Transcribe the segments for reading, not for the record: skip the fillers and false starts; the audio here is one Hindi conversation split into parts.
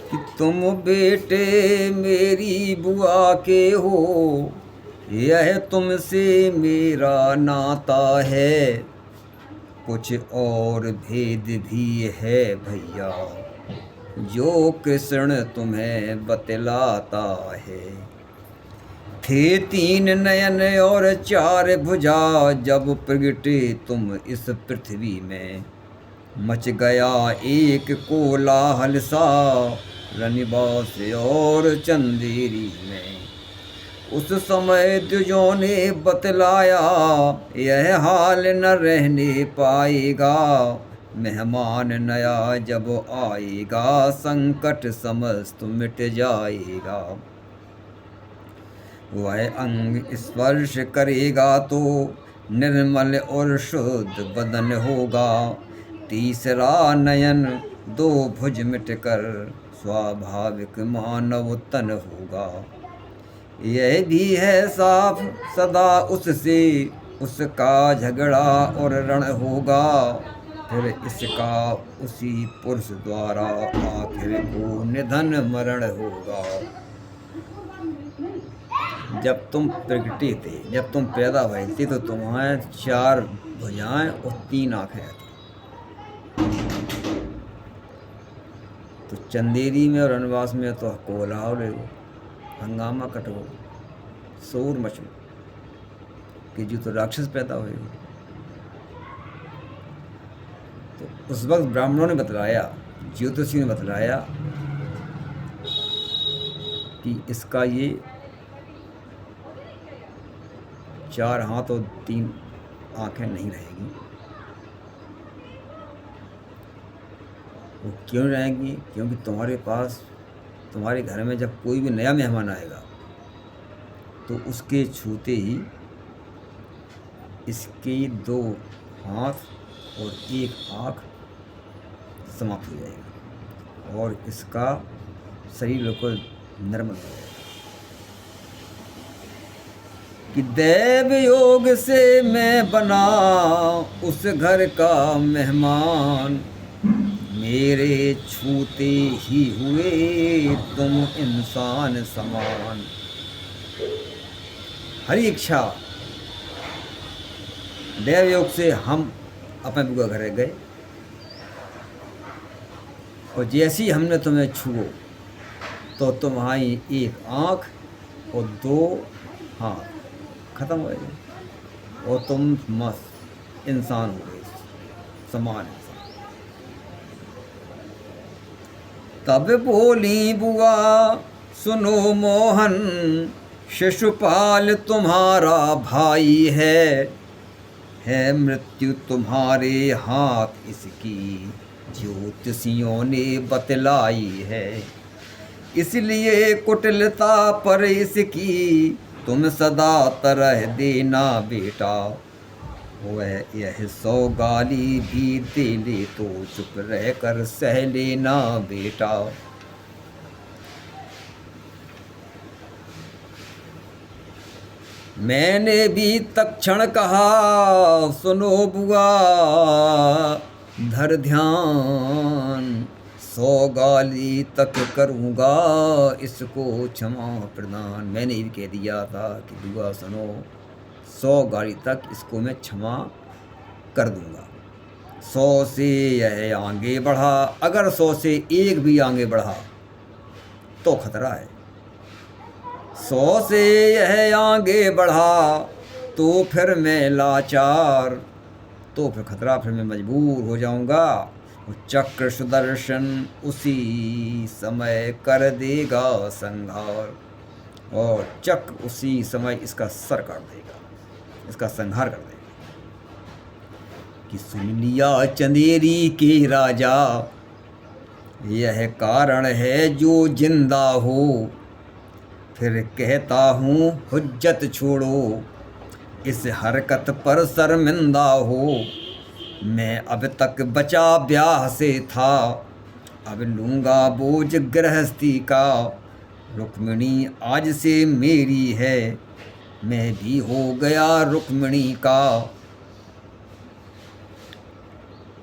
कि तुम बेटे मेरी बुआ के हो, यह तुमसे मेरा नाता है। कुछ और भेद भी है भैया, जो कृष्ण तुम्हें बतलाता है। थे 3 नयन और 4 भुजा, जब प्रगटे तुम इस पृथ्वी में। मच गया एक कोलाहल सा, रनिवास और चंदेरी में। उस समय द्विजों ने बतलाया, यह हाल न रहने पाएगा। मेहमान नया जब आएगा, संकट समस्त मिट जाएगा। वह अंग स्पर्श करेगा तो निर्मल और शुद्ध बदन होगा। तीसरा नयन 2 भुज मिटकर स्वाभाविक मानव तन होगा। यह भी है साफ सदा उससे उसका झगड़ा और रण होगा। फिर इसका उसी पुरुष द्वारा आखिर को निधन मरण होगा। जब तुम प्रगटे थे, जब तुम पैदा हुए थे, तो तुम्हारे 4 भुजाएं और 3 आंखें थी। तो चंदेरी में और रनवास में तो कोलाहल हो, हंगामा कटो, शोर मचो कि जो तो राक्षस पैदा हुए हो। तो उस वक्त ब्राह्मणों ने बतलाया, ज्योतिषी ने बतलाया कि इसका ये 4 हाथ और 3 आंखें नहीं रहेगी। वो क्यों रहेंगी? क्योंकि तुम्हारे पास, तुम्हारे घर में जब कोई भी नया मेहमान आएगा तो उसके छूते ही इसके 2 हाथ और 1 आँख समाप्त हो जाएगा और इसका शरीर बिल्कुल निर्मल हो जाएगा। कि देव योग से मैं बना उस घर का मेहमान, मेरे छूते ही हुए तुम इंसान समान। हरी इच्छा देव योग से हम अपने बुआ घर गए और जैसे ही हमने तुम्हें छुओ तो तुम्हारी 1 आँख और 2 हाथ खत्म हो गए और तुम मस्त इंसान हो गए, समान इंसान। तब बोली बुआ सुनो मोहन, शिशुपाल तुम्हारा भाई है मृत्यु तुम्हारे हाथ इसकी, ज्योतिषियों ने बतलाई है। इसलिए कुटिलता पर इसकी, तुम सदा तरह देना बेटा। वह यह 100 गाली भी दे ले तो चुप रह कर सह लेना बेटा। मैंने भी तक्षण कहा सुनो बुआ धर ध्यान, 100 गाली तक करूँगा इसको क्षमा प्रदान। मैंने भी कह दिया था कि बुआ सुनो, 100 गाली तक इसको मैं क्षमा कर दूँगा। 100 से यह आगे बढ़ा, अगर 100 से 1 भी आगे बढ़ा तो खतरा है। 100 से यह आगे बढ़ा तो फिर मैं लाचार, तो फिर खतरा, फिर मैं मजबूर हो जाऊंगा। चक्र सुदर्शन उसी समय कर देगा संहार, और चक्र उसी समय इसका सर काट देगा, इसका संहार कर देगा। कि सुन लिया चंदेरी के राजा, यह कारण है जो जिंदा हो। फिर कहता हूँ हुज्जत छोड़ो, इस हरकत पर शर्मिंदा हो। मैं अब तक बचा ब्याह से था, अब लूँगा बोझ गृहस्थी का। रुक्मिणी आज से मेरी है, मैं भी हो गया रुक्मिणी का।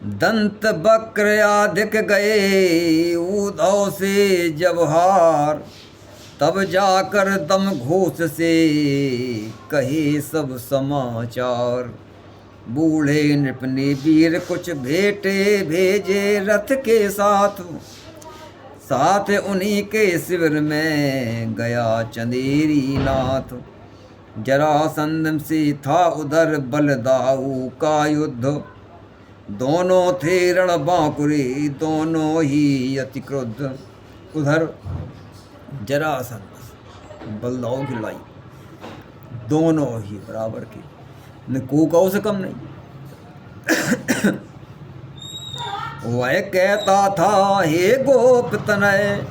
दंत बक्र आधिक गए उधव से जब हार, तब जाकर दम घोष से कहे सब समाचार। बूढ़े नृप ने वीर कुछ भेटे भेजे रथ के साथ, साथ उन्हीं के शिविर में गया चंदेरी नाथ। जरासंध से था उधर बलदाऊ का युद्ध, दोनों थे रणबांकुरे दोनों ही अति क्रुद्ध। उधर जरासंध बलदाऊ की लड़ाई, दोनों ही बराबर की, न को से कम नहीं। वह कहता था हे गोप तनय,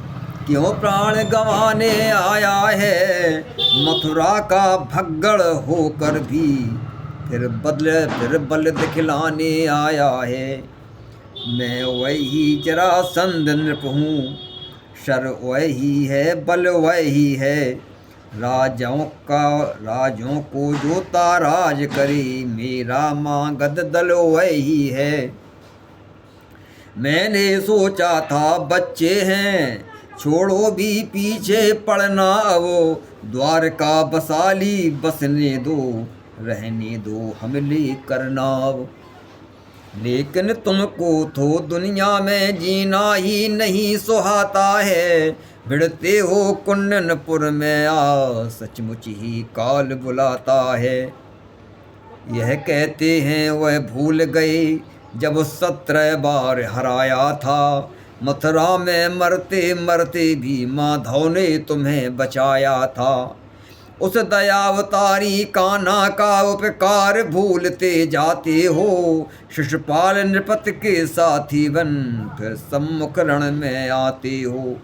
क्यों प्राण गंवाने आया है, मथुरा का भगड़ होकर भी फिर बल दिखलाने आया है। मैं वही जरासंध नृप हूँ, शर वही है बल वही है, राजों को जो ताराज करे, मेरा मागध दल वही है। मैंने सोचा था बच्चे हैं, छोड़ो भी पीछे पड़ना, वो द्वारका बसाली बसने दो, रहने दो हमले करना। लेकिन तुमको तो दुनिया में जीना ही नहीं सुहाता है, भिड़ते हो कुंडनपुर में आ, सचमुच ही काल बुलाता है। यह कहते हैं वह भूल गए जब 17 बार हराया था, मथुरा में मरते मरते भी माधव ने तुम्हें बचाया था। उस दयावतारी कान्हा का उपकार भूलते जाते हो, शिशुपाल नृपत के साथी बन फिर सम्मुख रण में आते हो।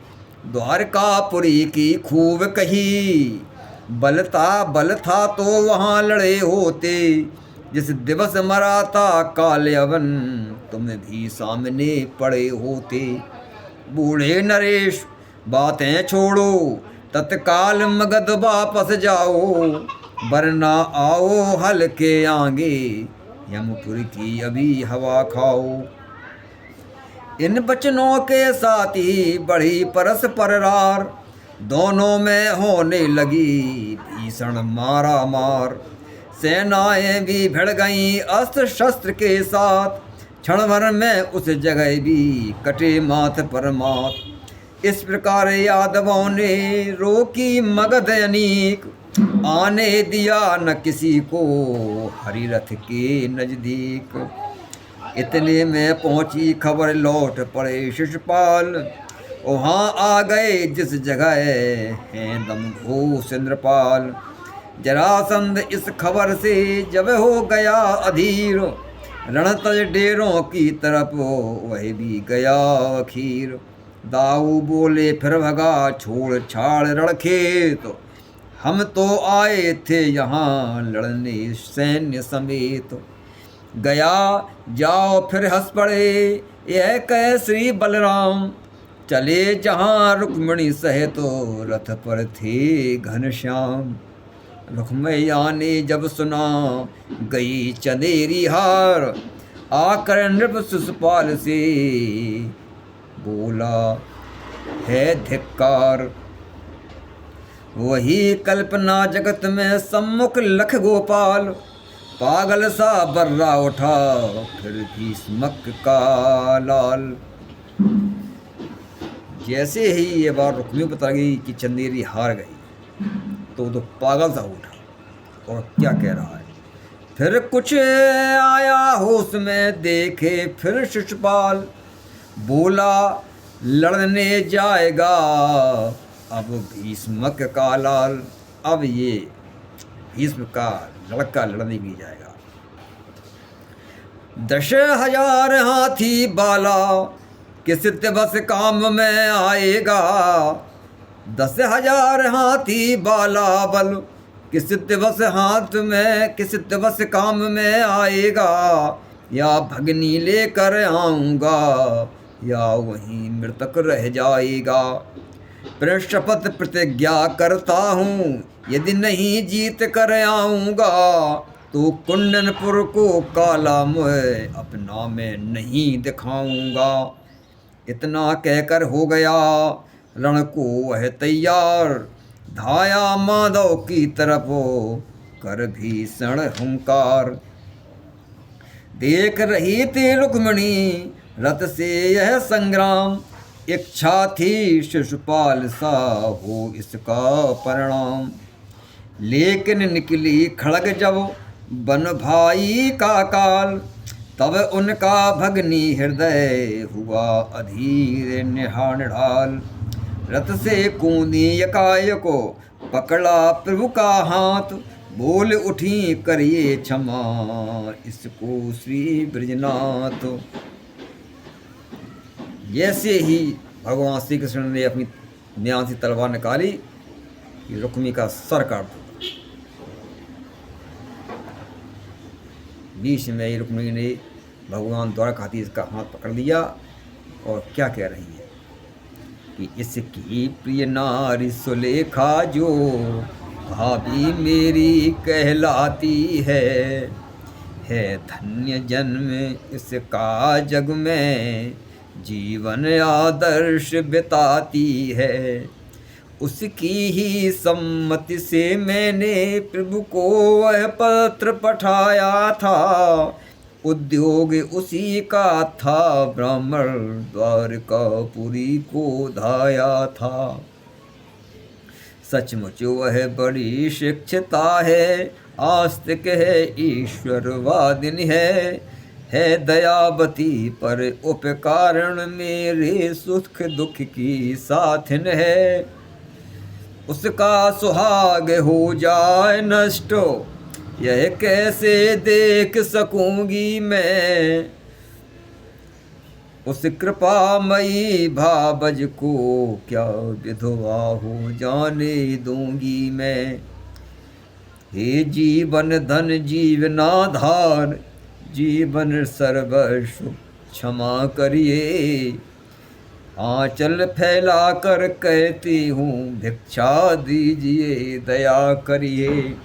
द्वारकापुरी की खूब कही, बल था तो वहाँ लड़े होते, जिस दिवस मरा था काल्यवन तुम भी सामने पड़े होते। बूढ़े नरेश बातें छोड़ो, तत्काल मगध वापस जाओ, वरना आओ हल्के आगे, यमपुर की अभी हवा खाओ। इन बचनों के साथ ही बढ़ी परस्पर रार, दोनों में होने लगी भीषण मारा मार। सेनाएं भी भिड़ गईं अस्त्र शस्त्र के साथ, क्षण भर में उस जगह भी कटे माथ पर मात। इस प्रकार यादवों ने रोकी मगध अनीक, आने दिया न किसी को हरिरथ के नजदीक। इतने में पहुंची खबर लौट पड़े शिशुपाल, वहाँ आ गए जिस जगह हैं दमघोष इंद्रपाल। जरासंध इस खबर से जब हो गया अधीर, रणतज डेरों की तरफ वह भी गया अखीर। दाऊ बोले फिर भगा छोड़ छाड़ रणखेत, हम तो आए थे यहाँ लड़ने सैन्य समेत। गया जाओ फिर हंस पड़े यह कह श्री बलराम, चले जहाँ रुक्मिणी सहित रथ पर थे घनश्याम। रुक्मैया ने जब सुना गई चंदेरी हार, आकर नृप शिशुपाल से बोला है धिक्कार। वही कल्पना जगत में सम्मुख लख गोपाल, पागल सा बर्रा उठा फिर भीष्मक का लाल। जैसे ही ये बात रुक्मिणी बता गई कि चंदेरी हार गई, तो पागल सा उठा और क्या कह रहा है। फिर कुछ आया होश में देखे फिर शिशुपाल, बोला लड़ने जाएगा अब भीष्मक का लाल। अब ये भीष्म का लड़का लड़ने भी जाएगा। 10,000 हाथी बाला किस दिवस काम में आएगा, 10,000 हाथी बाला बल किस दिवस किस दिवस काम में आएगा। या भगनी लेकर आऊँगा या वहीं मृतक रह जाएगा। फिर शपथ प्रतिज्ञा करता हूँ यदि नहीं जीत कर आऊँगा, तो कुंडनपुर को काला मुझे अपना मैं नहीं दिखाऊंगा। इतना कहकर हो गया रण को वह तैयार, धाया माधव की तरफ कर भीषण हुंकार। देख रही थी रुक्मिणी रथ से यह संग्राम, इच्छा थी शिशुपाल सा हो इसका परिणाम। लेकिन निकली खड़ग जब बन भाई का काल, तब उनका भगनी हृदय हुआ अधीर निढाल। रथ से कूदी यकायको पकड़ा प्रभु का हाथ, बोल उठी करिए क्षमा इसको श्री ब्रजनाथ। जैसे ही भगवान श्री कृष्ण ने अपनी म्यान से तलवार निकाली कि रुक्मी का सर काट दो। बीच में ही रुक्मी ने भगवान द्वारा खाती इसका हाथ पकड़ लिया और क्या कह रही है कि इसकी प्रिय नारी सुलेखा जो भाभी मेरी कहलाती है धन्य जन्म इसका जग में जीवन आदर्श बिताती है। उसकी ही सम्मति से मैंने प्रभु को वह पत्र पठाया था, उद्योग उसी का था ब्राह्मण द्वारकापुरी को धाया था। सचमुच वह बड़ी शिक्षिता है, आस्तिक है ईश्वरवादिनी है दयावती पर उपकारण मेरे सुख दुख की साथिन है। उसका सुहाग हो जाए नष्ट यह कैसे देख सकूंगी मैं, उस कृपामयी भावज को क्या विधवा हो जाने दूंगी मैं। हे जीवन धन जीवनाधार जीवन सर्वस्व क्षमा करिए, आंचल फैला कर कहती हूँ भिक्षा दीजिए दया करिए।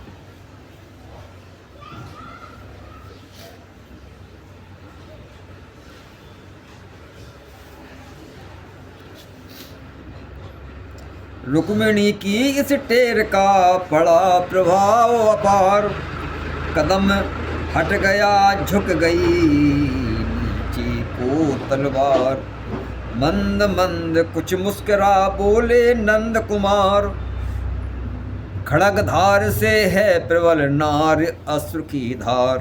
रुक्मिणी की इस टेर का पड़ा प्रभाव अपार, कदम हट गया झुक गई नीचे को तलवार। मंद मंद कुछ मुस्कुरा बोले नंद कुमार, खड़ग धार से है प्रबल नार अश्रु की धार।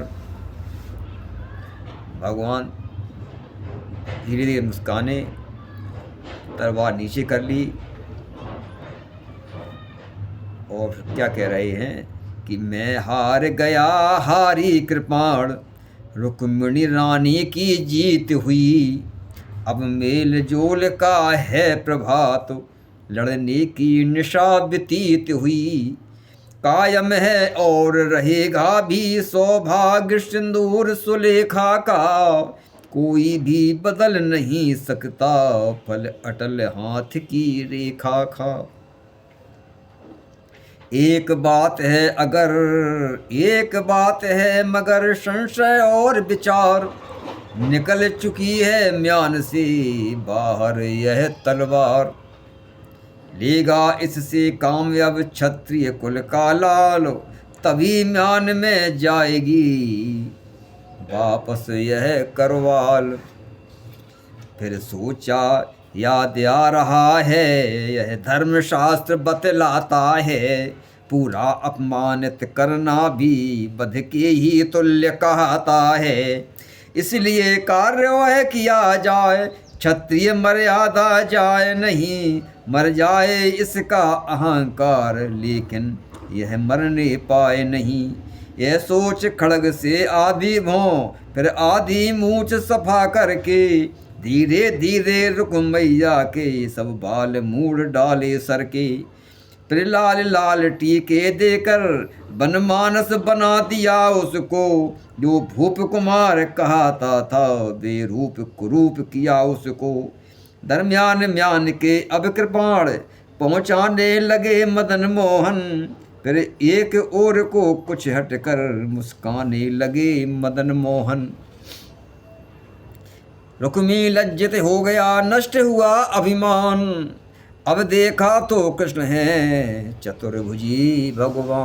भगवान धीरे धीरे मुस्काने तलवार नीचे कर ली और क्या कह रहे हैं कि मैं हार गया हारी कृपाण, रुक्मिणी रानी की जीत हुई। अब मेल जोल का है प्रभात, लड़ने की निशा व्यतीत हुई। कायम है और रहेगा भी सौभाग्य सिंदूर सुलेखा का, कोई भी बदल नहीं सकता फल अटल हाथ की रेखा का। एक बात है मगर संशय और विचार, निकल चुकी है म्यान से बाहर यह तलवार। लेगा इससे कामयाब क्षत्रिय कुल का लाल, तभी म्यान में जाएगी वापस यह करवाल। फिर सोचा याद आ रहा है यह धर्मशास्त्र बतलाता है, पूरा अपमानित करना भी वध के ही तुल्य कहता है। इसलिए कार्य वह किया जाए, क्षत्रिय मर्यादा जाए नहीं, मर जाए इसका अहंकार लेकिन यह मरने पाए नहीं। यह सोच खड़ग से आधी भौं फिर आधी मूछ सफा करके, धीरे धीरे रुक्मैया के सब बाल मूड़ डाले सर के। फिर लाल लाल टीके देकर बनमानस बना दिया उसको, जो भूप कुमार कहता था बेरूप कुरूप किया उसको। दरम्यान म्यान के अब कृपाण पहुँचाने लगे मदन मोहन, फिर एक और को कुछ हटकर मुस्काने लगे मदन मोहन। रुक्मी लज्जित हो गया, नष्ट हुआ अभिमान। अब देखा तो कृष्ण है चतुर्भुजी भगवान।